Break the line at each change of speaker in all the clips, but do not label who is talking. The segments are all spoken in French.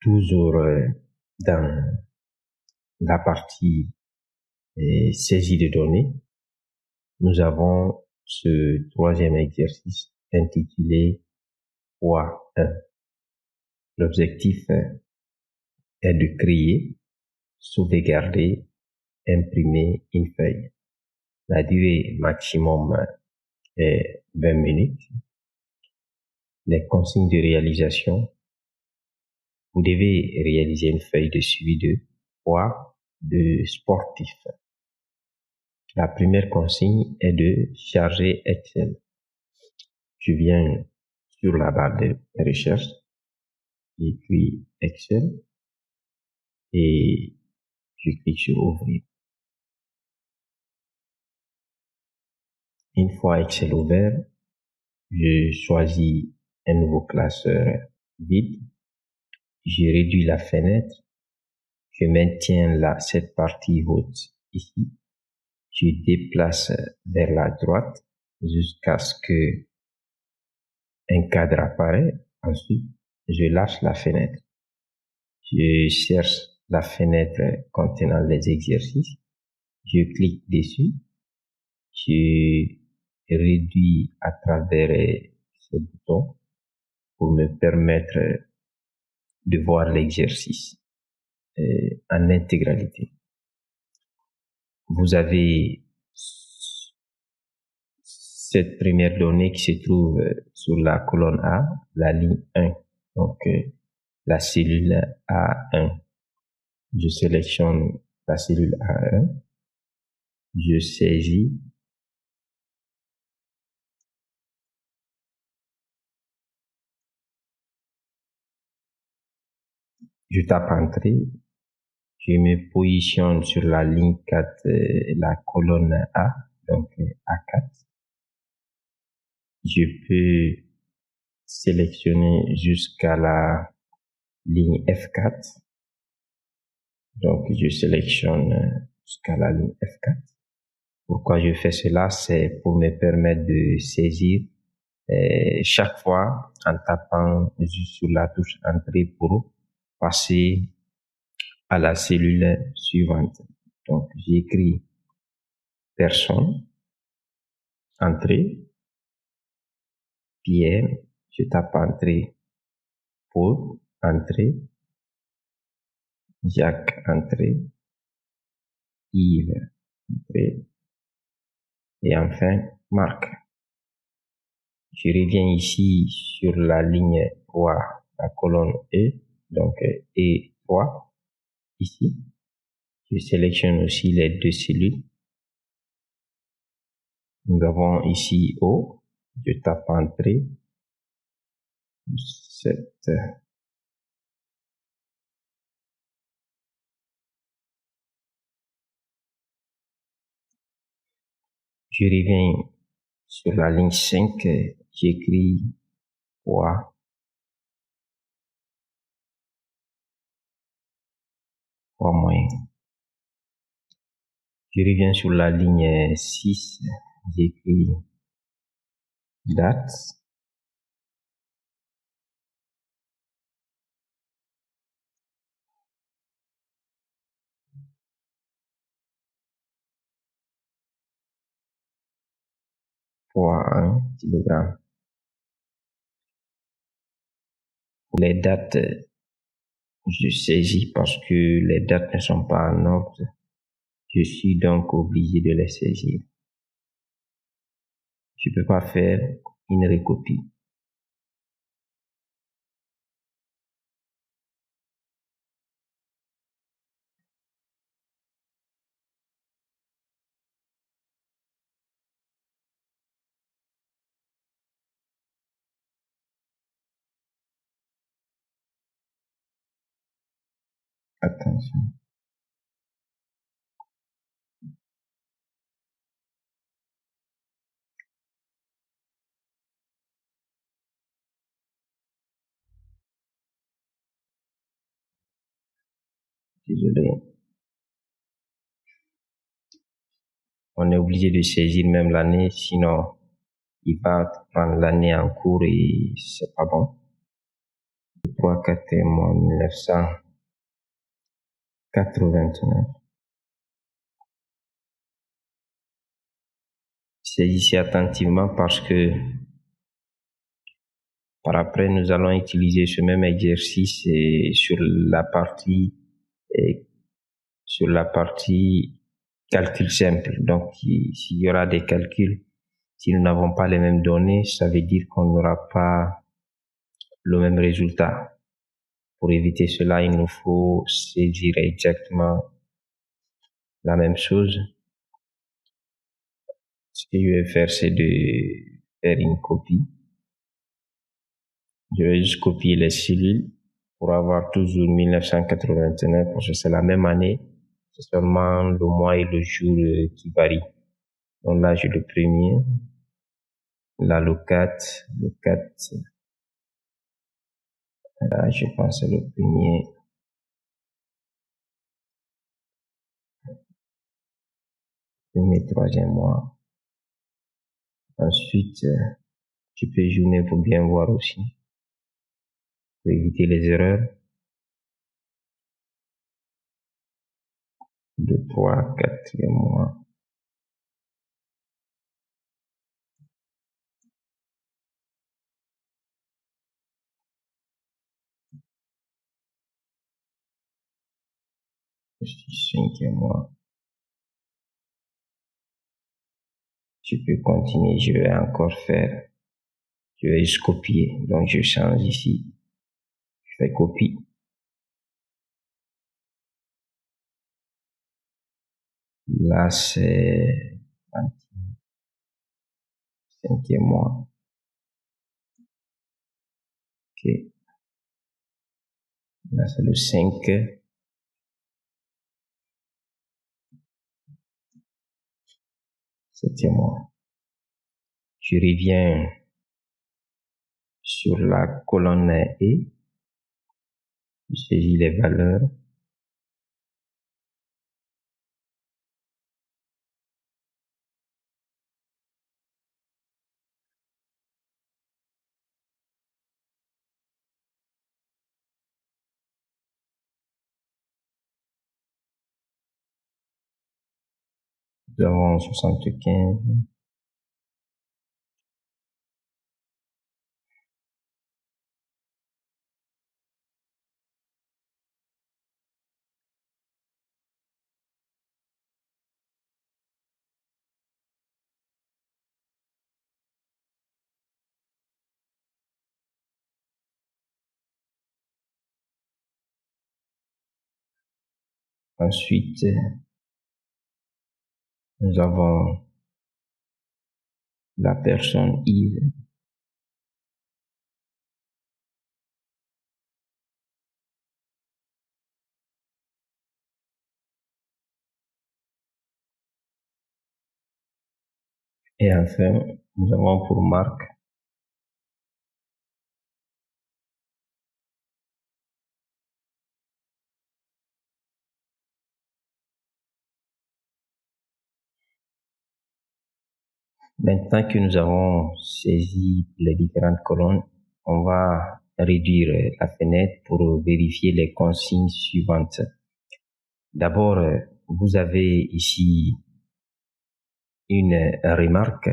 Toujours dans la partie saisie de données, nous avons ce troisième exercice intitulé Poids 1. L'objectif est de créer, sauvegarder, imprimer une feuille. La durée maximum est 20 minutes. Les consignes de réalisation: vous devez réaliser une feuille de suivi de poids de sportif. La première consigne est de charger Excel. Je viens sur la barre de recherche, j'écris Excel et je clique sur Ouvrir. Une fois Excel ouvert, je choisis un nouveau classeur vide. Je réduis la fenêtre. Je maintiens cette partie haute ici. Je déplace vers la droite jusqu'à ce que un cadre apparaît. Ensuite, je lâche la fenêtre. Je cherche la fenêtre contenant les exercices. Je clique dessus. Je réduis à travers ce bouton pour me permettre de voir l'exercice en intégralité. Vous avez cette première donnée qui se trouve sur la colonne A, la ligne 1, donc la cellule A1. Je sélectionne la cellule A1, je saisis, je tape Entrée, je me positionne sur la ligne 4, la colonne A, donc A4. Je peux sélectionner jusqu'à la ligne F4. Donc, je sélectionne jusqu'à la ligne F4. Pourquoi je fais cela? C'est pour me permettre de saisir chaque fois en tapant juste sur la touche Entrée pour passer à la cellule suivante. Donc, j'écris personne, Entrée, Pierre, je tape Entrée, Paul, Entrée, Jacques, Entrée, Yves, Entrée, et enfin Marc. Je reviens ici sur la ligne 3, la colonne E, donc E3, ici. Je sélectionne aussi les deux cellules. Nous avons ici O, je tape Entrée, 7. Je reviens sur la ligne 5, j'écris poids moyen. Je reviens sur la ligne 6, j'écris date. Poids 1 kg. Pour les dates, je saisis parce que les dates ne sont pas en ordre. Je suis donc obligé de les saisir. Je ne peux pas faire une recopie. Attention. Désolé. On est obligé de saisir même l'année, sinon il va prendre l'année en cours et c'est pas bon. 3 4e mois 1989. Saisissez attentivement parce que par après nous allons utiliser ce même exercice sur la partie calcul simple. Donc s'il y aura des calculs, si nous n'avons pas les mêmes données, ça veut dire qu'on n'aura pas le même résultat. Pour éviter cela, il nous faut saisir exactement la même chose. Ce que je vais faire, c'est de faire une copie. Je vais juste copier les cellules pour avoir toujours 1989 parce que c'est la même année. C'est seulement le mois et le jour qui varient. Donc là, j'ai le premier. Là, le 4. Là, je pense que c'est le premier. Premier, 3e mois. Ensuite, tu peux zoomer pour bien voir aussi. Pour éviter les erreurs. 2, 3, 4e mois. Ici, 5e mois. Tu peux continuer, je vais encore faire. Je vais juste copier. Donc, je change ici. Je fais copie. Là, c'est 5e mois. Ok. Là, c'est le 5. 7e mois. Je reviens sur la colonne E. Je saisis les valeurs. Nous avons 75. Ensuite, nous avons la personne Yves. Et enfin, nous avons pour Marc. Maintenant que nous avons saisi les différentes colonnes, on va réduire la fenêtre pour vérifier les consignes suivantes. D'abord, vous avez ici une remarque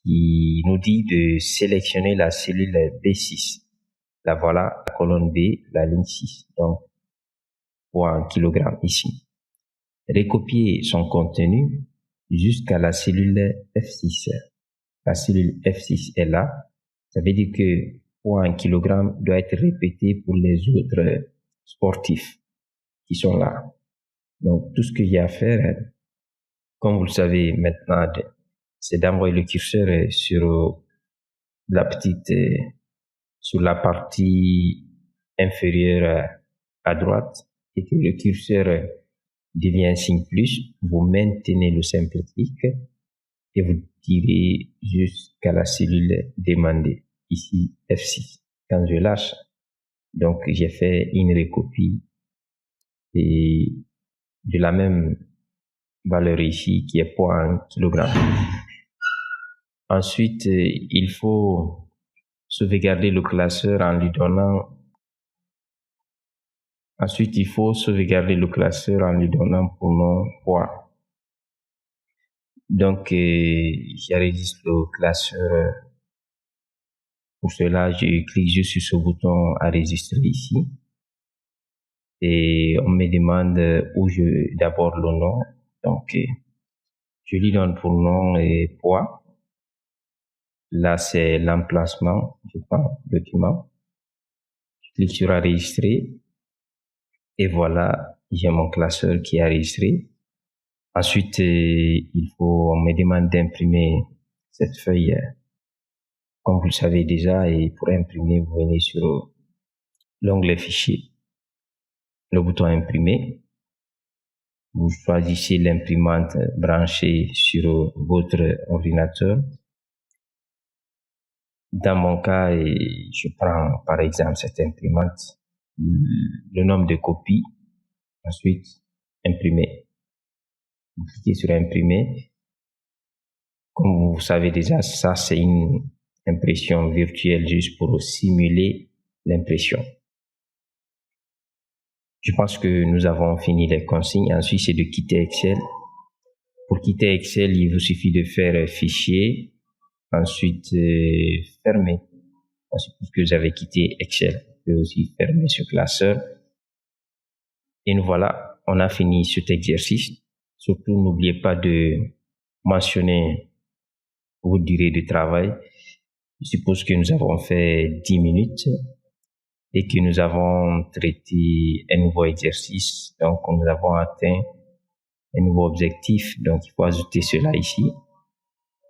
qui nous dit de sélectionner la cellule B6. La voilà, la colonne B, la ligne 6, donc poids en kilogrammes ici. Recopier son contenu jusqu'à la cellule F6. La cellule F6 est là. Ça veut dire que poids en kilogrammes doit être répété pour les autres sportifs qui sont là. Donc, tout ce que j'ai à faire, comme vous le savez maintenant, c'est d'envoyer le curseur sur sur la partie inférieure à droite et que le curseur devient un signe plus. Vous maintenez le simple clic et vous tirez jusqu'à la cellule demandée, ici F6. Quand je lâche, donc j'ai fait une recopie et de la même valeur ici qui est poids en kilogramme. Ensuite, il faut sauvegarder le classeur en lui donnant. Ensuite, il faut sauvegarder le classeur en lui donnant pour nom poids. Donc, j'enregistre le classeur. Pour cela, je clique juste sur ce bouton enregistrer ici. Et on me demande où d'abord le nom. Donc, je lui donne pour nom et poids. Là, c'est l'emplacement, je prends le document. Je clique sur enregistrer. Et voilà, j'ai mon classeur qui est enregistré. Ensuite, on me demande d'imprimer cette feuille. Comme vous le savez déjà, et pour imprimer, vous venez sur l'onglet fichier, le bouton imprimer. Vous choisissez l'imprimante branchée sur votre ordinateur. Dans mon cas, je prends par exemple cette imprimante, le nombre de copies, ensuite imprimer. Vous cliquez sur imprimer. Comme vous savez déjà, ça c'est une impression virtuelle juste pour simuler l'impression. Je pense que nous avons fini les consignes. Ensuite, c'est de quitter Excel. Pour quitter Excel, il vous suffit de faire fichier, ensuite fermer. Ensuite, puisque vous avez quitté Excel, vous pouvez aussi fermer ce classeur. Et nous voilà, on a fini cet exercice. Surtout, n'oubliez pas de mentionner votre durée de travail. Je suppose que nous avons fait 10 minutes et que nous avons traité un nouveau exercice. Donc, nous avons atteint un nouveau objectif. Donc, il faut ajouter cela ici.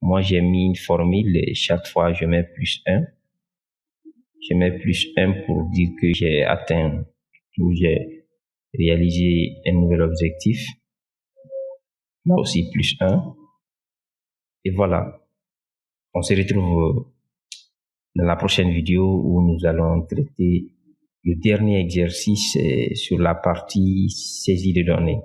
Moi, j'ai mis une formule et chaque fois, je mets +1. Je mets +1 pour dire que j'ai atteint ou j'ai réalisé un nouvel objectif. Là aussi, +1. Et voilà. On se retrouve dans la prochaine vidéo où nous allons traiter le dernier exercice sur la partie saisie de données.